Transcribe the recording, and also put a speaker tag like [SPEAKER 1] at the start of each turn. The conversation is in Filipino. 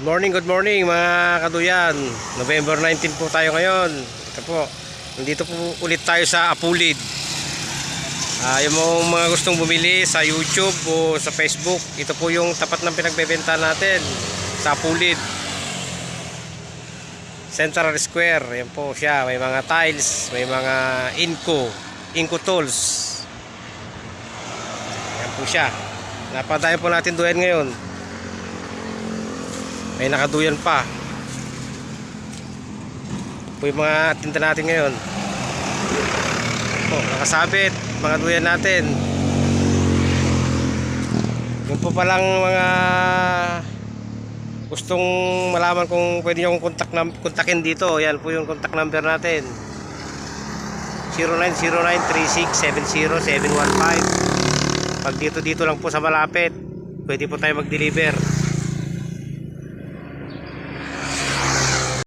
[SPEAKER 1] Good morning mga kaduyan. November 19 po tayo ngayon. Ito po, nandito po ulit tayo sa Apulid. Yung mga gustong bumili sa YouTube o sa Facebook, ito po yung tapat ng pinagbebenta natin sa Apulid Central Square. Yan po siya, may mga tiles, may mga Inco tools. Yan po siya. Napadayan po natin duyan ngayon. May nakaduyan pa po yung mga tinta natin ngayon po, nakasabit mga duyan natin. Yung po palang mga gustong malaman kung pwede nyo akong kontakin dito, yan po yung contact number natin, 090936700715. pag dito lang po sa malapit, pwede po tayo mag-deliver.